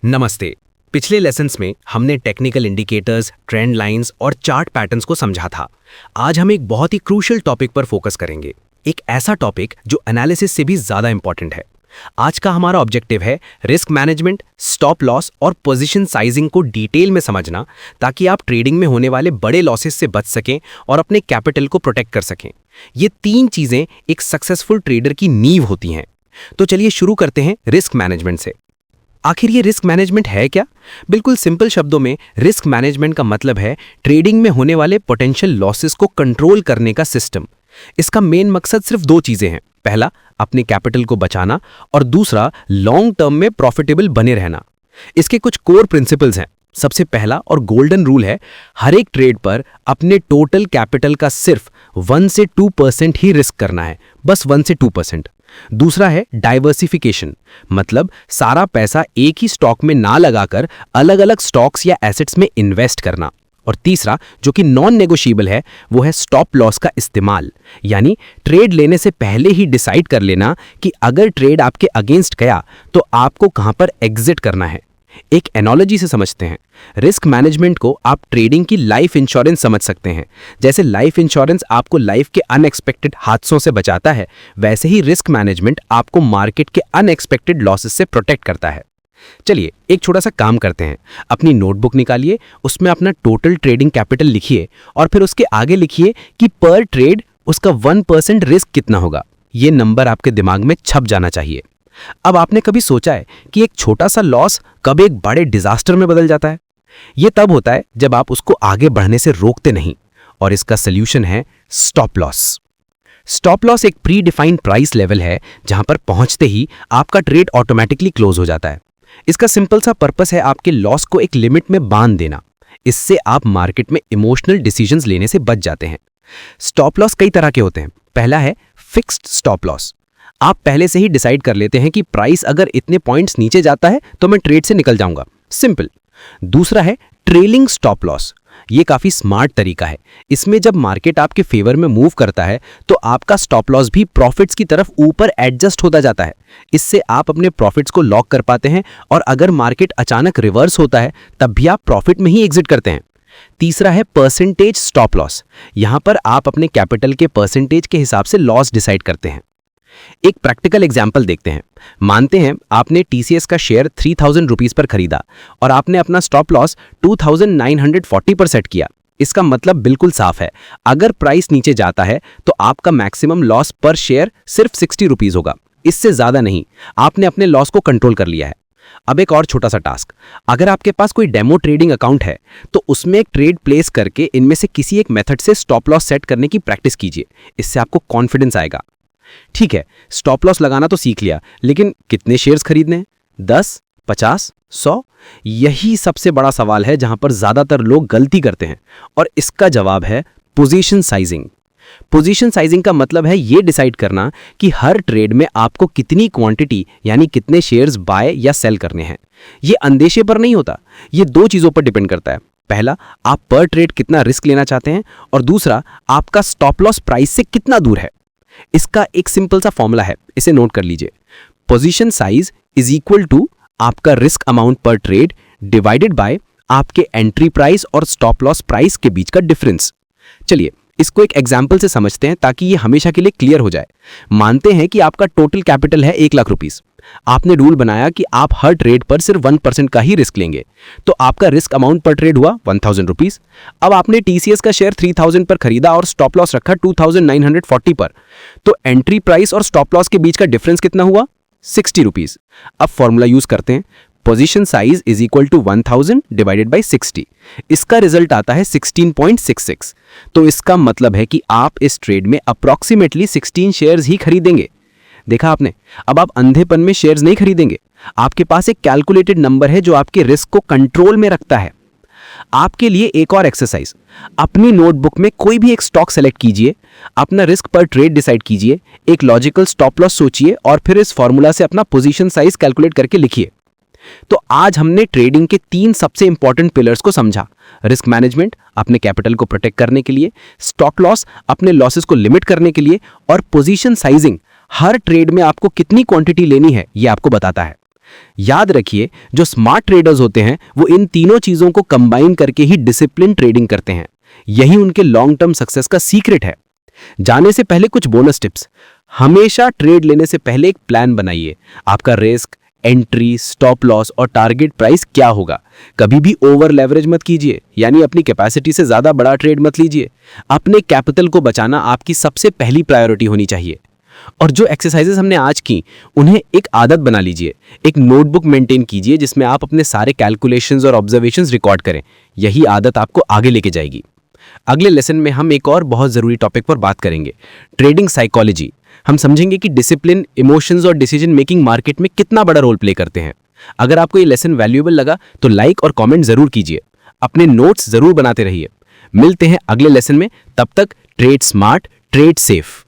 नमस्ते। पिछले लेसन्स में हमने टेक्निकल इंडिकेटर्स, ट्रेंड लाइंस और चार्ट पैटर्न्स को समझा था। आज हम एक बहुत ही क्रूशियल टॉपिक पर फोकस करेंगे, एक ऐसा टॉपिक जो एनालिसिस से भी ज्यादा इंपॉर्टेंट है। आज का हमारा ऑब्जेक्टिव है रिस्क मैनेजमेंट, स्टॉप लॉस और पोजीशन साइजिंग को डिटेल में समझना, ताकि आप ट्रेडिंग में होने वाले बड़े लॉसेस से बच सकें और अपने कैपिटल को प्रोटेक्ट कर सकें। ये तीन चीजें एक सक्सेसफुल ट्रेडर की नींव होती हैं। तो चलिए शुरू करते हैं रिस्क मैनेजमेंट से। आखिर ये रिस्क मैनेजमेंट है क्या? बिल्कुल सिंपल शब्दों में रिस्क मैनेजमेंट का मतलब है ट्रेडिंग में होने वाले पोटेंशियल लॉसेस को कंट्रोल करने का सिस्टम। इसका मेन मकसद सिर्फ दो चीजें हैं। पहला, अपने कैपिटल को बचाना, और दूसरा, लॉन्ग टर्म में प्रॉफिटेबल बने रहना। इसके कुछ कोर प्रिंसिपल्स हैं। सबसे पहला और गोल्डन रूल है, हर एक ट्रेड पर अपने टोटल कैपिटल का सिर्फ 1 से 2% ही रिस्क करना है, बस 1 से 2%। दूसरा है डाइवर्सिफिकेशन, मतलब सारा पैसा एक ही स्टॉक में ना लगाकर अलग अलग स्टॉक्स या एसेट्स में इन्वेस्ट करना। और तीसरा, जो कि नॉन नेगोशिएबल है, वो है स्टॉप लॉस का इस्तेमाल, यानी ट्रेड लेने से पहले ही डिसाइड कर लेना कि अगर ट्रेड आपके अगेंस्ट गया तो आपको कहां पर एग्जिट करना है। एक एनालॉजी से समझते हैं। रिस्क मैनेजमेंट को आप ट्रेडिंग की लाइफ इंश्योरेंस समझ सकते हैं। जैसे लाइफ इंश्योरेंस आपको लाइफ के अनएक्सपेक्टेड हादसों से बचाता है, वैसे ही रिस्क मैनेजमेंट आपको मार्केट के अनएक्सपेक्टेड लॉसेस से प्रोटेक्ट करता है। चलिए एक छोटा सा काम करते हैं। अपनी नोटबुक निकालिए, उसमें अपना टोटल ट्रेडिंग कैपिटल लिखिए और फिर उसके आगे लिखिए कि पर ट्रेड उसका 1% रिस्क कितना होगा। ये नंबर आपके दिमाग में छप जाना चाहिए। अब आपने कभी सोचा है कि एक छोटा सा लॉस कब एक बड़े डिजास्टर में बदल जाता है? यह तब होता है जब आप उसको आगे बढ़ने से रोकते नहीं, और इसका सॉल्यूशन है स्टॉप लॉस। स्टॉप लॉस एक प्री डिफाइंड प्राइस लेवल है, जहां पर पहुंचते ही आपका ट्रेड ऑटोमेटिकली क्लोज हो जाता है। इसका सिंपल सा पर्पस है आपके लॉस को एक लिमिट में बांध देना। इससे आप मार्केट में इमोशनल डिसीजंस लेने से बच जाते हैं। स्टॉप लॉस कई तरह के होते हैं। पहला है फिक्स्ड स्टॉप लॉस। आप पहले से ही डिसाइड कर लेते हैं कि प्राइस अगर इतने पॉइंट्स नीचे जाता है तो मैं ट्रेड से निकल जाऊंगा, सिंपल। दूसरा है ट्रेलिंग स्टॉप लॉस। ये काफी स्मार्ट तरीका है। इसमें जब मार्केट आपके फेवर में मूव करता है तो आपका स्टॉप लॉस भी प्रॉफिट्स की तरफ ऊपर एडजस्ट होता जाता है। इससे आप अपने प्रॉफिट्स को लॉक कर पाते हैं, और अगर मार्केट अचानक रिवर्स होता है तब भी आप प्रॉफिट में ही एग्जिट करते हैं। तीसरा है परसेंटेज स्टॉप लॉस। यहां पर आप अपने कैपिटल के परसेंटेज के हिसाब से लॉस डिसाइड करते हैं। एक प्रैक्टिकल एग्जाम्पल देखते हैं। मानते हैं आपने टीसीएस का शेयर 3000 रुपीज पर खरीदा और आपने अपना स्टॉप लॉस 2940 पर सेट किया। इसका मतलब बिल्कुल साफ है, अगर प्राइस नीचे जाता है तो आपका मैक्सिमम लॉस पर शेयर सिर्फ 60 रुपीज होगा, इससे ज्यादा नहीं। आपने अपने लॉस को कंट्रोल कर लिया है। अब एक और छोटा सा टास्क, अगर आपके पास कोई डेमो ट्रेडिंग अकाउंट है तो उसमें एक ट्रेड प्लेस करके इनमें से किसी एक मेथड से स्टॉप लॉस सेट करने की प्रैक्टिस कीजिए। इससे आपको कॉन्फिडेंस आएगा। ठीक है, स्टॉप लॉस लगाना तो सीख लिया, लेकिन कितने शेयर्स खरीदने हैं? 10, 50, 100? यही सबसे बड़ा सवाल है जहां पर ज्यादातर लोग गलती करते हैं, और इसका जवाब है पोजीशन साइजिंग। पोजीशन साइजिंग का मतलब है यह डिसाइड करना कि हर ट्रेड में आपको कितनी क्वांटिटी, यानी कितने शेयर्स बाय या सेल करने हैं। यह अंदेशे पर नहीं होता, यह दो चीजों पर डिपेंड करता है। पहला, आप पर ट्रेड कितना रिस्क लेना चाहते हैं, और दूसरा, आपका स्टॉप लॉस प्राइस से कितना दूर है। इसका एक सिंपल सा फॉर्मूला है, इसे नोट कर लीजिए। Position size is equal to आपका रिस्क अमाउंट पर ट्रेड डिवाइडेड बाय आपके एंट्री प्राइस और स्टॉप लॉस प्राइस के बीच का डिफरेंस। चलिए इसको एक एग्जांपल से समझते हैं ताकि ये हमेशा के लिए क्लियर हो जाए। मानते हैं कि आपका टोटल कैपिटल है 1 लाख रुपीस। आपने रूल बनाया कि आप हर ट्रेड पर सिर्फ 1% का ही रिस्क लेंगे, तो आपका रिस्क अमाउंट पर ट्रेड हुआ 1000 रुपीस। अब आपने टीसीएस का शेयर 3000 पर खरीदा और स्टॉप लॉस रखा 2940 पर, तो एंट्री प्राइस और स्टॉप लॉस के बीच का डिफरेंस कितना हुआ? 60 रुपीस। अब फॉर्मूला यूज करते हैं, position size is equal to 1000 divided by 60। इसका रिजल्ट आता है 16.66। तो इसका मतलब है कि आप इस ट्रेड में अप्रॉक्सीमेटली 16 शेयर्स ही खरीदेंगे। देखा आपने? अब आप अंधेपन में शेयर्स नहीं खरीदेंगे। आपके पास एक कैलकुलेटेड नंबर है जो आपके रिस्क को कंट्रोल में रखता है। आपके लिए एक और एक्सरसाइज, अपनी नोटबुक में कोई भी एक स्टॉक सेलेक्ट कीजिए, अपना रिस्क पर ट्रेड डिसाइड कीजिए, एक लॉजिकल स्टॉप लॉस सोचिए, और फिर इस फॉर्मूला से अपना पोजीशन साइज कैलकुलेट करके लिखिए। तो आज हमने ट्रेडिंग के 3 सबसे इंपॉर्टेंट पिलर्स को समझा। रिस्क मैनेजमेंट अपने कैपिटल को प्रोटेक्ट करने के लिए, स्टॉप लॉस अपने लॉसेस को लिमिट करने के लिए, और पोजीशन साइजिंग हर ट्रेड में आपको कितनी क्वांटिटी लेनी है यह आपको बताता है। याद रखिए, जो स्मार्ट ट्रेडर्स होते हैं वो इन तीनों चीजों को कंबाइन करके ही डिसिप्लिन ट्रेडिंग करते हैं। यही उनके लॉन्ग टर्म सक्सेस का सीक्रेट है। जाने से पहले कुछ बोनस टिप्स। हमेशा ट्रेड लेने से पहले एक प्लान बनाइए। आपका रिस्क, एंट्री, स्टॉप लॉस और टारगेट प्राइस क्या होगा। कभी भी ओवर लेवरेज मत कीजिए, यानी अपनी कैपेसिटी से ज्यादा बड़ा ट्रेड मत लीजिए। अपने कैपिटल को बचाना आपकी सबसे पहली प्रायोरिटी होनी चाहिए। और जो एक्सरसाइजेस हमने आज की, उन्हें एक आदत बना लीजिए। एक नोटबुक मेंटेन कीजिए जिसमें आप अपने सारे कैलकुलेशंस और ऑब्जर्वेशंस रिकॉर्ड करें। यही आदत आपको आगे लेके जाएगी। अगले लेसन में हम एक और बहुत जरूरी टॉपिक पर बात करेंगे, ट्रेडिंग साइकोलॉजी। हम समझेंगे कि डिसिप्लिन, इमोशंस और डिसीजन मेकिंग मार्केट में कितना बड़ा रोल प्ले करते हैं। अगर आपको ये लेसन वैल्यूएबल लगा तो लाइक और कमेंट जरूर कीजिए। अपने नोट्स जरूर बनाते रहिए। मिलते हैं अगले लेसन में। तब तक ट्रेड स्मार्ट, ट्रेड सेफ।